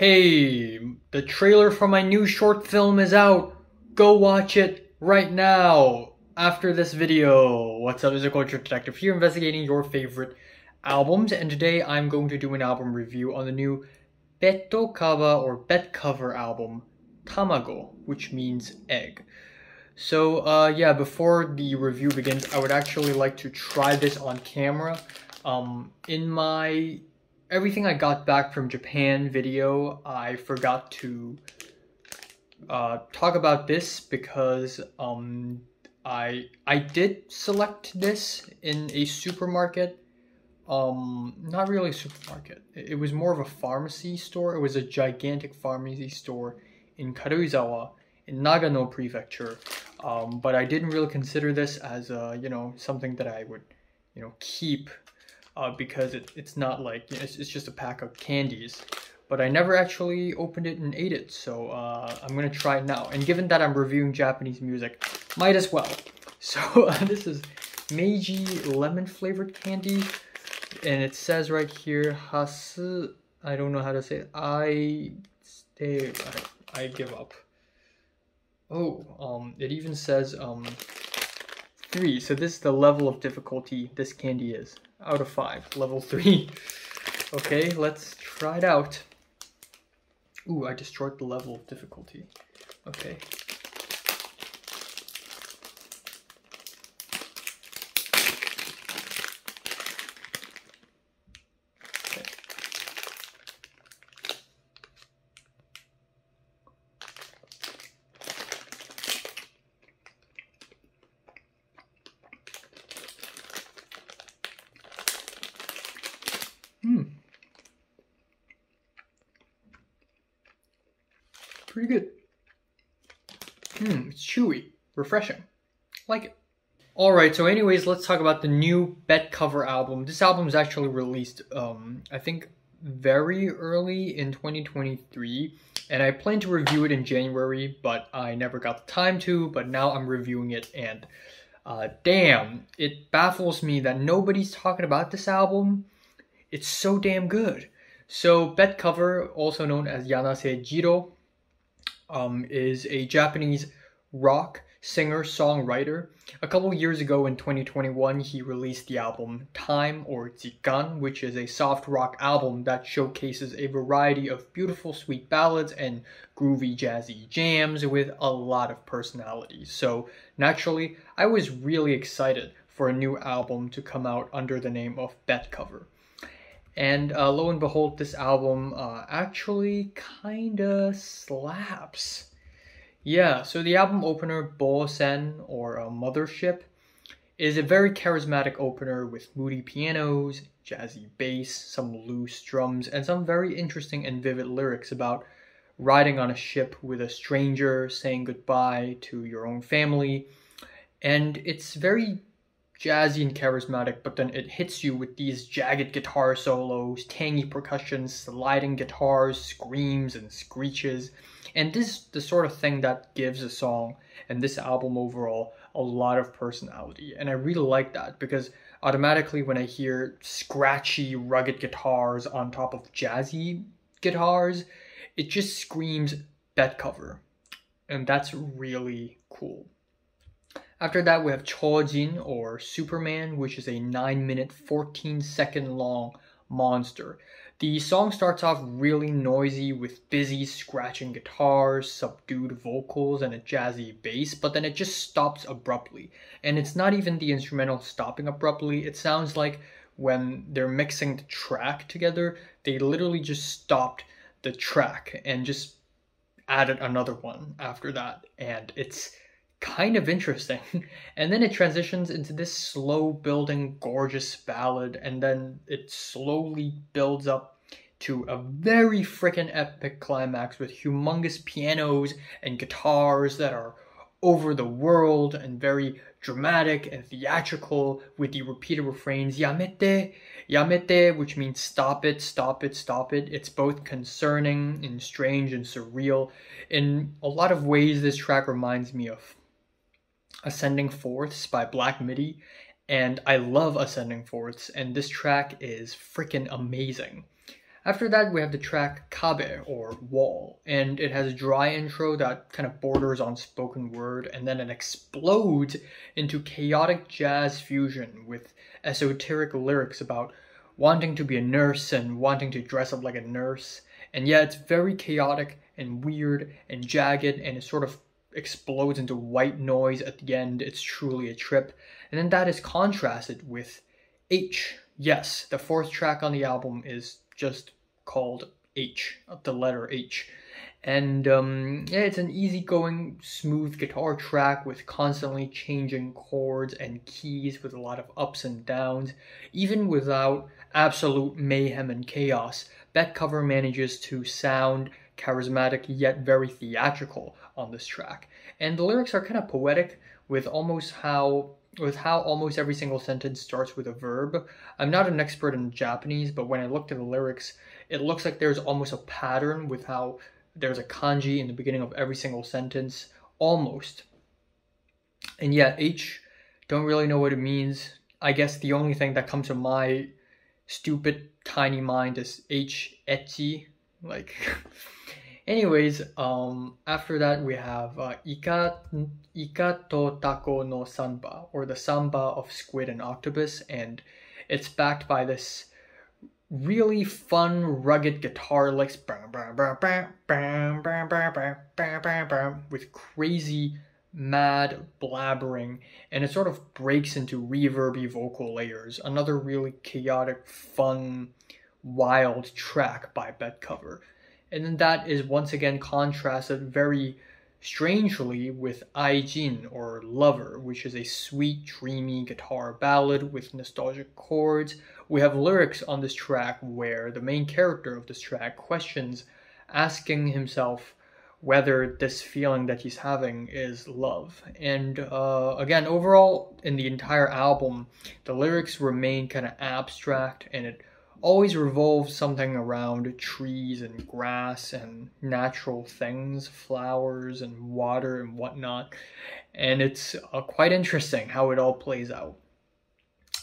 Hey, the trailer for my new short film is out. Go watch it right now after this video. What's up, it's a culture detective here investigating your favorite albums, and today I'm going to do an album review on the new betcover album, Tamago, which means egg. So yeah, before the review begins, I would actually like to try this on camera. In my everything I got back from Japan video, I forgot to talk about this because I did select this in a supermarket. Not really a supermarket. It was more of a pharmacy store. It was a gigantic pharmacy store in Karuizawa in Nagano Prefecture. But I didn't really consider this as something that I would keep. Because it's not like, it's just a pack of candies. But I never actually opened it and ate it, so I'm gonna try it now. And given that I'm reviewing Japanese music, might as well. So this is Meiji lemon flavored candy, and it says right here, Hasu, I don't know how to say it, I give up. Oh, it even says 3, so this is the level of difficulty this candy is. Out of 5, level 3. Okay, let's try it out. Ooh, I destroyed the level of difficulty. Okay. Pretty good. It's chewy, refreshing. Like it. Alright, so anyways, let's talk about the new betcover album. This album is actually released, I think, very early in 2023. And I planned to review it in January, but I never got the time to. But now I'm reviewing it, and damn, it baffles me that nobody's talking about this album. It's so damn good. So betcover, also known as Yanase Jiro, is a Japanese rock singer-songwriter. A couple years ago in 2021, he released the album Time or Jikan, which is a soft rock album that showcases a variety of beautiful sweet ballads and groovy jazzy jams with a lot of personality. So naturally, I was really excited for a new album to come out under the name of betcover. And lo and behold, this album actually kinda slaps. Yeah, so the album opener, Bo-sen, or Mothership, is a very charismatic opener with moody pianos, jazzy bass, some loose drums, and some very interesting and vivid lyrics about riding on a ship with a stranger, saying goodbye to your own family. And it's very jazzy and charismatic, but then it hits you with these jagged guitar solos, tangy percussion, sliding guitars, screams and screeches. And this is the sort of thing that gives a song and this album overall a lot of personality. And I really like that because automatically when I hear scratchy, rugged guitars on top of jazzy guitars, it just screams betcover. And that's really cool. After that, we have Chojin, or Superman, which is a 9-minute, 14-second long monster. The song starts off really noisy with busy scratching guitars, subdued vocals, and a jazzy bass, but then it just stops abruptly. And it's not even the instrumental stopping abruptly. It sounds like when they're mixing the track together, they literally just stopped the track and just added another one after that. And it's kind of interesting. And then it transitions into this slow building gorgeous ballad, and then it slowly builds up to a very freaking epic climax with humongous pianos and guitars that are over the world and very dramatic and theatrical, with the repeated refrains yamete, yamete, which means stop it, stop it, stop it. It's both concerning and strange and surreal. In a lot of ways, this track reminds me of Ascending Fourths by Black Midi, and I love Ascending Fourths, and this track is freaking amazing. After that, we have the track Kabe, or Wall, and it has a dry intro that kind of borders on spoken word, and then it explodes into chaotic jazz fusion with esoteric lyrics about wanting to be a nurse and wanting to dress up like a nurse. And yeah, it's very chaotic and weird and jagged, and it sort of explodes into white noise at the end. It's truly a trip. And then that is contrasted with H. Yes, the fourth track on the album is just called H, the letter H. And yeah, it's an easygoing, smooth guitar track with constantly changing chords and keys with a lot of ups and downs. Even without absolute mayhem and chaos, Betcover manages to sound charismatic yet very theatrical on this track. And the lyrics are kind of poetic with how almost every single sentence starts with a verb. I'm not an expert in Japanese, but when I looked at the lyrics, it looks like there's almost a pattern with how there's a kanji in the beginning of every single sentence, almost. And yeah, H, don't really know what it means. I guess the only thing that comes to my stupid tiny mind is H, ecchi, like... Anyways, after that we have Ika to Tako no Samba, or the Samba of Squid and Octopus, and it's backed by this really fun, rugged guitar licks with crazy, mad blabbering, and it sort of breaks into reverby vocal layers. Another really chaotic, fun, wild track by Betcover. And then that is once again contrasted very strangely with Aijin, or Lover, which is a sweet, dreamy guitar ballad with nostalgic chords. We have lyrics on this track where the main character of this track questions, asking himself whether this feeling that he's having is love. And again, overall, in the entire album, the lyrics remain kind of abstract, and it always revolves something around trees and grass and natural things, flowers and water and whatnot. And it's quite interesting how it all plays out.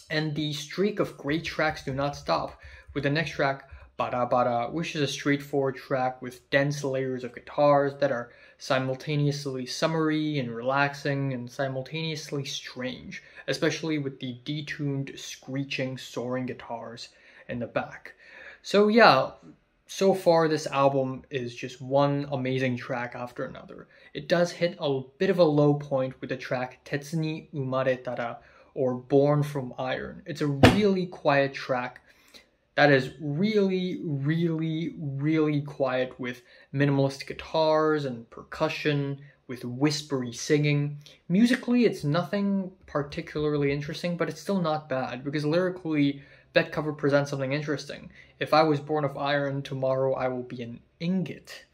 And the streak of great tracks do not stop with the next track, Barabara, which is a straightforward track with dense layers of guitars that are simultaneously summery and relaxing and simultaneously strange, especially with the detuned, screeching, soaring guitars in the back. So yeah, so far this album is just one amazing track after another. It does hit a bit of a low point with the track鉄に生まれたら, or Born from Iron. It's a really quiet track that is really, really, really quiet with minimalist guitars and percussion, with whispery singing. Musically, it's nothing particularly interesting, but it's still not bad, because lyrically, Betcover presents something interesting. If I was born of iron, tomorrow I will be an ingot.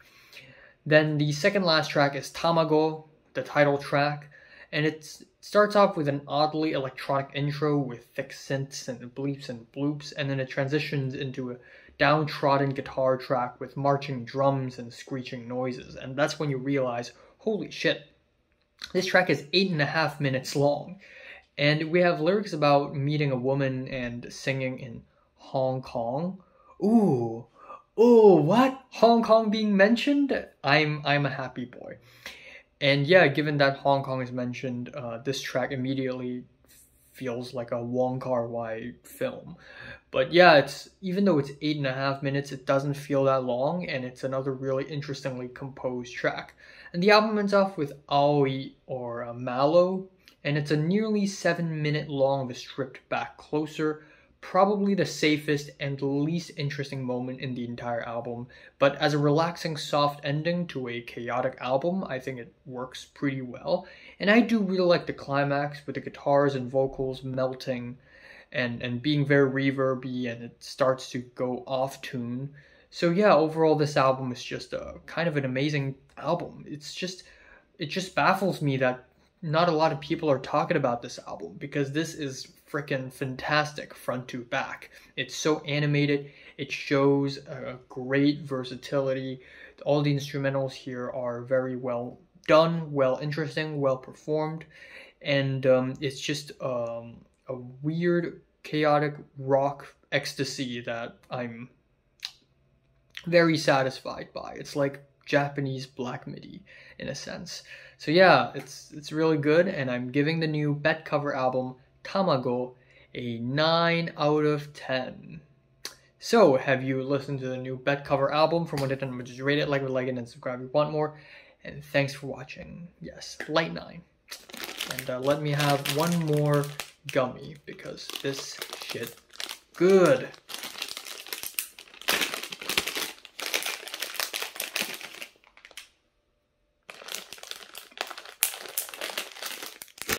Then the second last track is Tamago, the title track, and it starts off with an oddly electronic intro with thick synths and bleeps and bloops, and then it transitions into a downtrodden guitar track with marching drums and screeching noises, and that's when you realize, holy shit, this track is 8.5 minutes long. And we have lyrics about meeting a woman and singing in Hong Kong. Ooh, what? Hong Kong being mentioned? I'm a happy boy. And yeah, given that Hong Kong is mentioned, this track immediately feels like a Wong Kar-wai film. But yeah, even though it's 8.5 minutes, it doesn't feel that long, and it's another really interestingly composed track. And the album ends off with Aoi, or Mallow, and it's a nearly 7-minute long of a stripped back closer, probably the safest and least interesting moment in the entire album, but as a relaxing soft ending to a chaotic album, I think it works pretty well. And I do really like the climax with the guitars and vocals melting and being very reverby, and it starts to go off tune. So yeah, overall this album is just a kind of an amazing album. It just baffles me that not a lot of people are talking about this album, because this is freaking fantastic front to back. It's so animated. It shows a great versatility. All the instrumentals here are very well done, well interesting, well performed, and it's just a weird, chaotic rock ecstasy that I'm very satisfied by. It's like Japanese black midi in a sense. So yeah, it's really good, and I'm giving the new betcover album Tamago a 9 out of 10. So, have you listened to the new betcover album? From what it done, just rate it, like it, and subscribe if you want more. And thanks for watching. Yes, light 9. And let me have one more gummy, because this shit good.